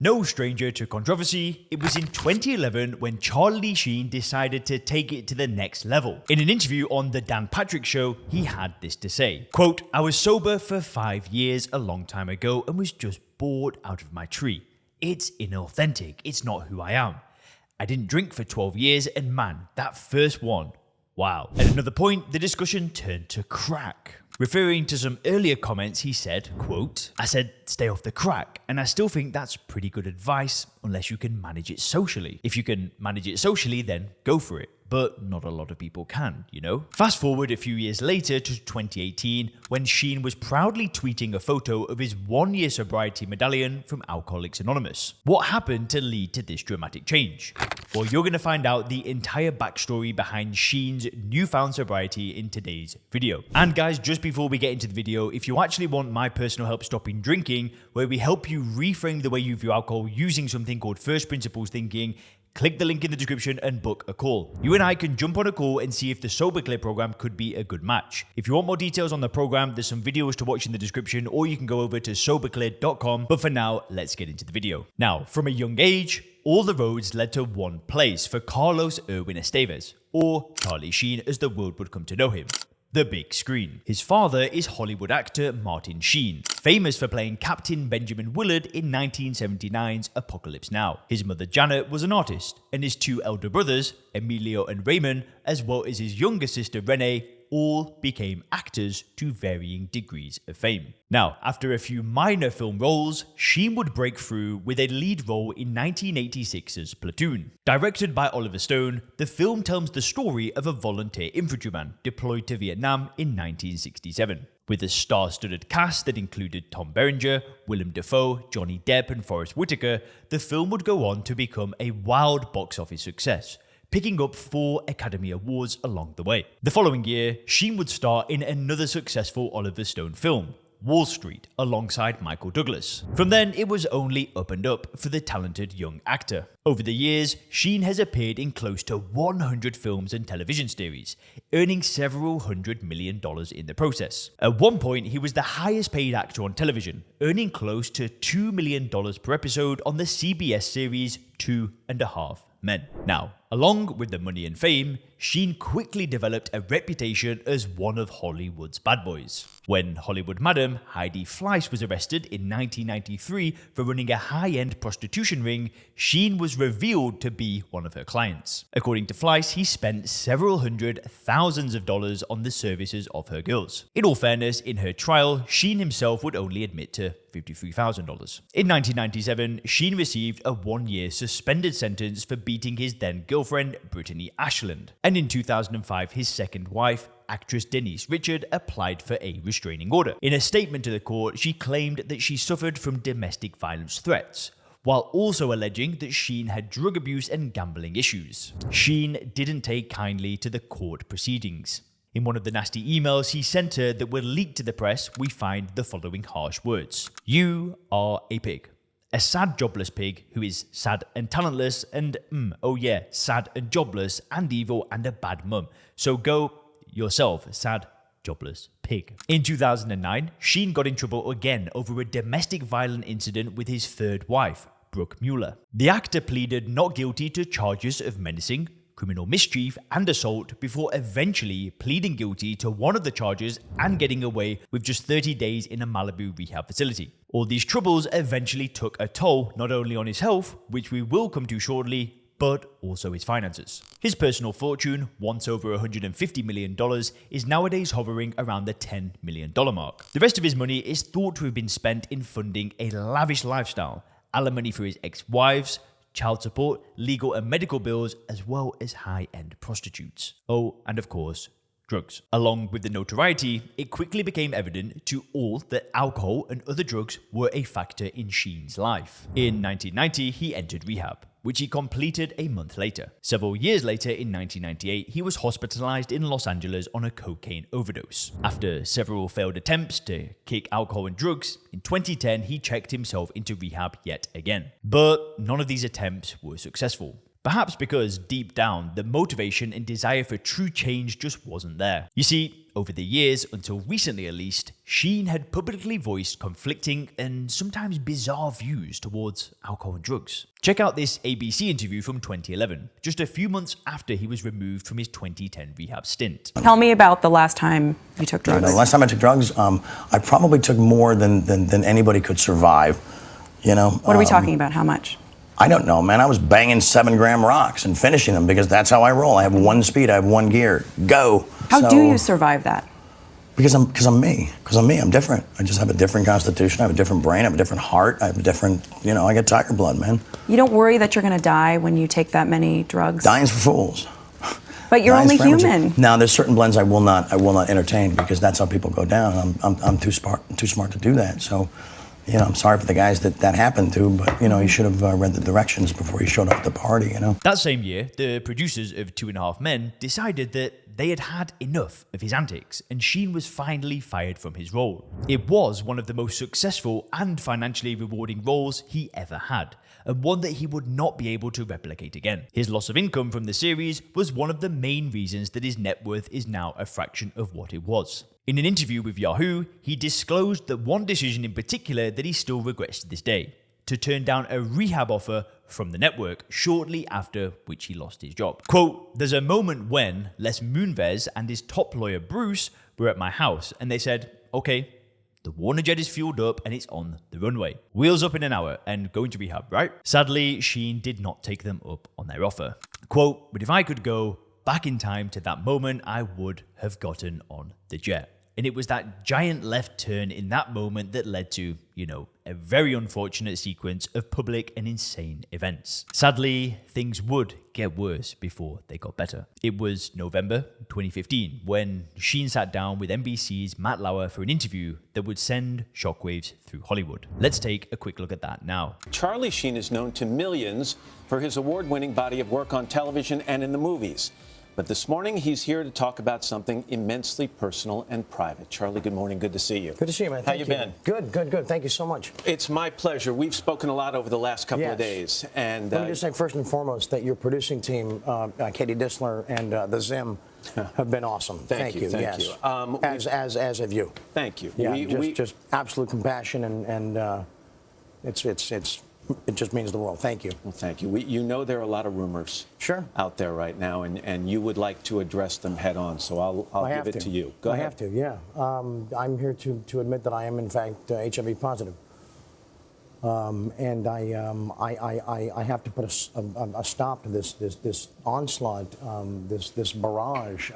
No stranger to controversy, it was in 2011 when Charlie Sheen decided to take it to the next level. In an interview on The Dan Patrick Show, he had this to say, quote, "I was sober for 5 years a long time ago and was just bored out of my tree. It's inauthentic, it's not who I am. I didn't drink for 12 years and man, that first one, wow." At another point, the discussion turned to crack. Referring to some earlier comments, he said, quote, "I said stay off the crack, and I still think that's pretty good advice unless you can manage it socially. If you can manage it socially, then go for it. But not a lot of people can, you know?" Fast forward a few years later to 2018, when Sheen was proudly tweeting a photo of his 1-year sobriety medallion from Alcoholics Anonymous. What happened to lead to this dramatic change? Well, you're going to find out the entire backstory behind Sheen's newfound sobriety in today's video. And guys, just before we get into the video, if you actually want my personal help stopping drinking, where we help you reframe the way you view alcohol using something called first principles thinking, click the link in the description and book a call. You and I can jump on a call and see if the Sober Clear program could be a good match. If you want more details on the program, there's some videos to watch in the description, or you can go over to soberclear.com. But for now, let's get into the video. Now, from a young age, all the roads led to one place for Carlos Irwin Estevez, or Charlie Sheen as the world would come to know him: the big screen. His father is Hollywood actor Martin Sheen, famous for playing Captain Benjamin Willard in 1979's Apocalypse Now. His mother Janet was an artist, and his 2 elder brothers, Emilio and Raymond, as well as his younger sister Renee, all became actors to varying degrees of fame. Now, after a few minor film roles, Sheen would break through with a lead role in 1986's Platoon. Directed by Oliver Stone, the film tells the story of a volunteer infantryman deployed to Vietnam in 1967. With a star-studded cast that included Tom Berenger, Willem Dafoe, Johnny Depp and Forest Whitaker, the film would go on to become a wild box office success, picking up 4 Academy Awards along the way. The following year, Sheen would star in another successful Oliver Stone film, Wall Street, alongside Michael Douglas. From then, it was only up and up for the talented young actor. Over the years, Sheen has appeared in close to 100 films and television series, earning several $100 million in the process. At one point, he was the highest paid actor on television, earning close to $2 million per episode on the CBS series 2.5 Men. Now, along with the money and fame, Sheen quickly developed a reputation as one of Hollywood's bad boys. When Hollywood madam Heidi Fleiss was arrested in 1993 for running a high-end prostitution ring, Sheen was revealed to be one of her clients. According to Fleiss, he spent several hundred thousands of dollars on the services of her girls. In all fairness, in her trial, Sheen himself would only admit to $53,000. In 1997, Sheen received a 1-year suspended sentence for beating his then-girlfriend, Brittany Ashland. And in 2005, his second wife, actress Denise Richard, applied for a restraining order. In a statement to the court, she claimed that she suffered from domestic violence threats, while also alleging that Sheen had drug abuse and gambling issues. Sheen didn't take kindly to the court proceedings. In one of the nasty emails he sent her that were leaked to the press, we find the following harsh words: "You are a pig. A sad, jobless pig who is sad and talentless and, oh yeah, sad and jobless and evil and a bad mum. So go yourself, sad, jobless pig." In 2009, Sheen got in trouble again over a domestic violence incident with his third wife, Brooke Mueller. The actor pleaded not guilty to charges of menacing, criminal mischief and assault before eventually pleading guilty to one of the charges and getting away with just 30 days in a Malibu rehab facility. All these troubles eventually took a toll not only on his health, which we will come to shortly, but also his finances. His personal fortune, once over $150 million, is nowadays hovering around the $10 million mark. The rest of his money is thought to have been spent in funding a lavish lifestyle, alimony for his ex-wives, child support, legal and medical bills, as well as high-end prostitutes. Oh, and of course, drugs. Along with the notoriety, it quickly became evident to all that alcohol and other drugs were a factor in Sheen's life. In 1990, he entered rehab, which he completed a month later. Several years later, in 1998, he was hospitalized in Los Angeles on a cocaine overdose. After several failed attempts to kick alcohol and drugs, in 2010, he checked himself into rehab yet again. But none of these attempts were successful. Perhaps because deep down, the motivation and desire for true change just wasn't there. You see, over the years, until recently at least, Sheen had publicly voiced conflicting and sometimes bizarre views towards alcohol and drugs. Check out this ABC interview from 2011, just a few months after he was removed from his 2010 rehab stint. Tell me about the last time you took drugs. The last time I took drugs, I probably took more than anybody could survive. What are we talking about? How much? I don't know, man. I was banging 7-gram rocks and finishing them because that's how I roll. I have one speed, I have one gear. Go. How do you survive that? Because I'm me. I'm different. I just have a different constitution. I have a different brain. I have a different heart. I have a different, I get tiger blood, man. You don't worry that you're going to die when you take that many drugs? Dying's for fools. But you're only human. Now, there's certain blends I will not entertain because that's how people go down. I'm too smart to do that. So, I'm sorry for the guys that happened to, but, you should have read the directions before you showed up at the party, That same year, the producers of 2.5 Men decided that they had had enough of his antics, and Sheen was finally fired from his role. It was one of the most successful and financially rewarding roles he ever had, and one that he would not be able to replicate again. His loss of income from the series was one of the main reasons that his net worth is now a fraction of what it was. In an interview with Yahoo, he disclosed that one decision in particular that he still regrets to this day: to turn down a rehab offer from the network shortly after which he lost his job. Quote, "There's a moment when Les Moonves and his top lawyer Bruce were at my house and they said, okay, the Warner Jet is fueled up and it's on the runway. Wheels up in an hour and going to rehab, right?" Sadly, Sheen did not take them up on their offer. Quote, "But if I could go back in time to that moment, I would have gotten on the jet. And it was that giant left turn in that moment that led to, a very unfortunate sequence of public and insane events. Sadly, things would get worse before they got better." It was November 2015 when Sheen sat down with NBC's Matt Lauer for an interview that would send shockwaves through Hollywood. Let's take a quick look at that now. Charlie Sheen is known to millions for his award-winning body of work on television and in the movies. But this morning, he's here to talk about something immensely personal and private. Charlie, good morning. Good to see you. Good to see you, man. How you been? Good. Thank you so much. It's my pleasure. We've spoken a lot over the last couple of days. And let me just say first and foremost that your producing team, Katie Disler and the Zim, have been awesome. Thank you. Yes. As have you. Thank you. Yeah, just absolute compassion and it just means the world. Thank you. Well, thank you. There are a lot of rumors out there right now, and you would like to address them head on, so I'll give it to you. Go ahead. I have to, yeah. I'm here to admit that I am, in fact, HIV positive. And I have to put a stop to this onslaught, this barrage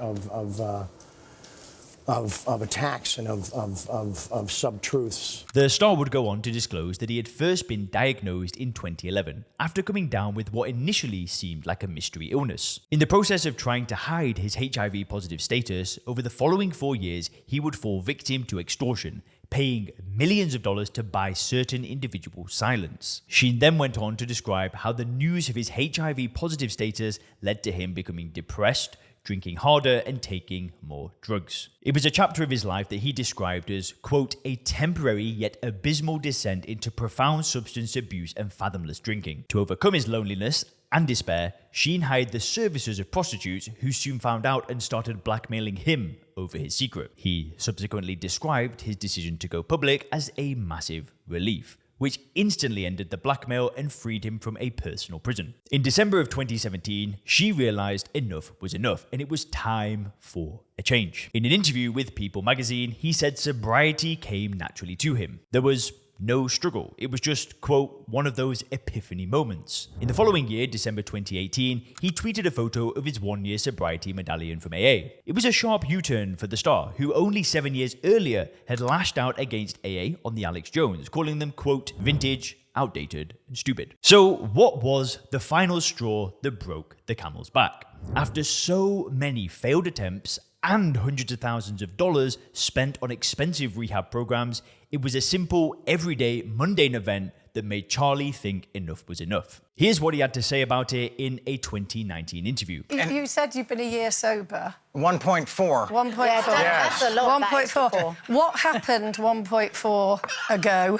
of attacks and of sub-truths. The star would go on to disclose that he had first been diagnosed in 2011 after coming down with what initially seemed like a mystery illness. In the process of trying to hide his HIV positive status, over the following 4 years, he would fall victim to extortion, paying millions of dollars to buy certain individuals' silence. Sheen then went on to describe how the news of his HIV positive status led to him becoming depressed, drinking harder, and taking more drugs. It was a chapter of his life that he described as, quote, "a temporary yet abysmal descent into profound substance abuse and fathomless drinking." To overcome his loneliness and despair, Sheen hired the services of prostitutes who soon found out and started blackmailing him over his secret. He subsequently described his decision to go public as a massive relief, which instantly ended the blackmail and freed him from a personal prison. In December of 2017, she realized enough was enough and it was time for a change. In an interview with People magazine, he said sobriety came naturally to him. There was no struggle. It was just, quote, "one of those epiphany moments." In the following year, December 2018, he tweeted a photo of his 1-year sobriety medallion from AA. It was a sharp U-turn for the star, who only 7 years earlier had lashed out against AA on the Alex Jones, calling them, quote, "vintage, outdated, and stupid." So what was the final straw that broke the camel's back? After so many failed attempts and hundreds of thousands of dollars spent on expensive rehab programs, it was a simple, everyday, mundane event that made Charlie think enough was enough. Here's what he had to say about it in a 2019 interview. You said you've been a year sober. 1.4. 1.4. Yeah, that's a lot. 1.4. What happened 1.4 ago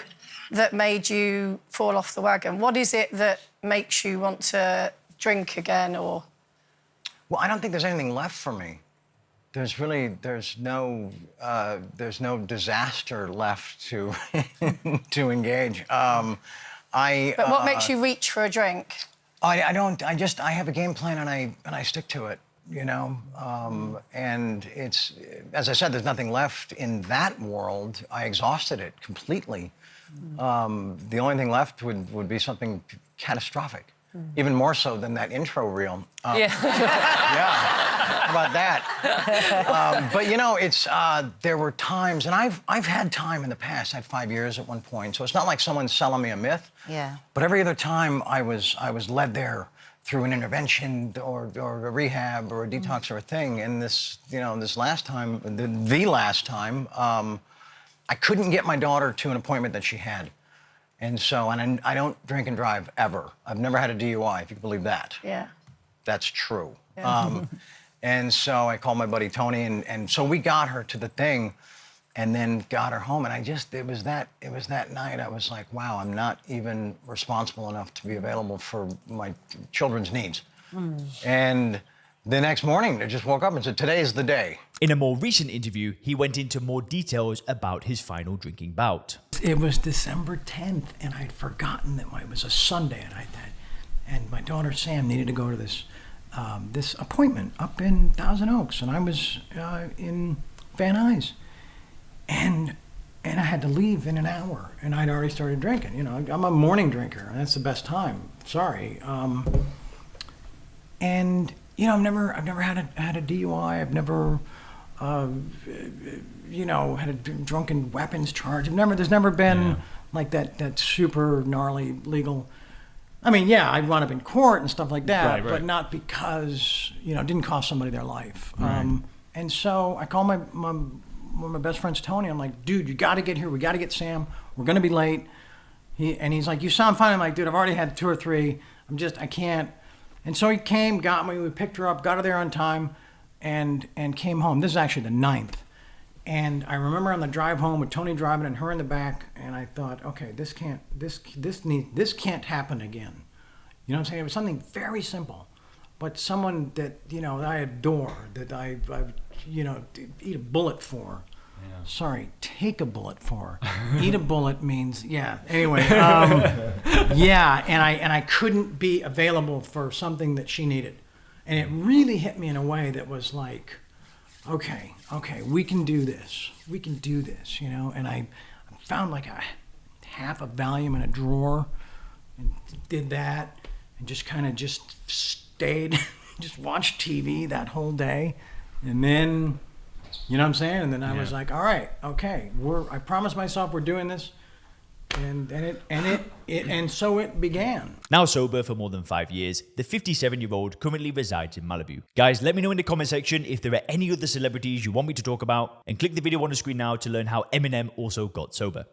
that made you fall off the wagon? What is it that makes you want to drink again, or? Well, I don't think there's anything left for me. There's no disaster left to to engage. But what makes you reach for a drink? I don't. I have a game plan and I stick to it. You know, and it's, as I said, there's nothing left in that world. I exhausted it completely. The only thing left would be something catastrophic, even more so than that intro reel. Yeah. How about that? But you know, it's there were times, and I've had time in the past. I had 5 years at one point, so it's not like someone's selling me a myth. Yeah. But every other time I was led there through an intervention or a rehab or a detox or a thing. And this, you know, this last time, the last time, I couldn't get my daughter to an appointment that she had. And so, and I don't drink and drive ever. I've never had a DUI, if you can believe that. Yeah. That's true. Yeah. And so I called my buddy Tony, and so we got her to the thing and then got her home. And it was that night I was like, wow, I'm not even responsible enough to be available for my children's needs. And the next morning, I just woke up and said, today is the day. In a more recent interview, he went into more details about his final drinking bout. It was December 10th, and I'd forgotten that it was a Sunday, and my daughter Sam needed to go to this appointment up in Thousand Oaks, and I was in Van Nuys. And I had to leave in an hour, and I'd already started drinking. You know, I'm a morning drinker, and that's the best time. Sorry. And you know, I've never had a DUI. I've never, you know, had a drunken weapons charge. There's never been like that super gnarly legal. I mean, yeah, I'd wound up in court and stuff like that, Right. but not because, you know, it didn't cost somebody their life. Right. And so I called one of my best friends, Tony. I'm like, dude, you got to get here. We got to get Sam. We're going to be late. He's like, you sound fine. I'm like, dude, I've already had 2 or 3. I can't. And so he came, got me. We picked her up, got her there on time, and came home. This is actually the 9th. And I remember on the drive home with Tony driving and her in the back, and I thought, okay, this can't happen again. You know what I'm saying? It was something very simple, but someone that, you know, that I adore, that I you know, eat a bullet for. Yeah. Sorry, take a bullet for. Eat a bullet means, yeah. Anyway, yeah, and I couldn't be available for something that she needed, and it really hit me in a way that was like, okay, we can do this, you know. And I found like half a Valium in a drawer, and did that, and just kind of stayed, just watched TV that whole day. And then, you know what I'm saying? And then I was like, all right, okay, I promised myself we're doing this. And so it began. Now sober for more than 5 years, the 57-year-old currently resides in Malibu. Guys, let me know in the comment section if there are any other celebrities you want me to talk about, and click the video on the screen now to learn how Eminem also got sober.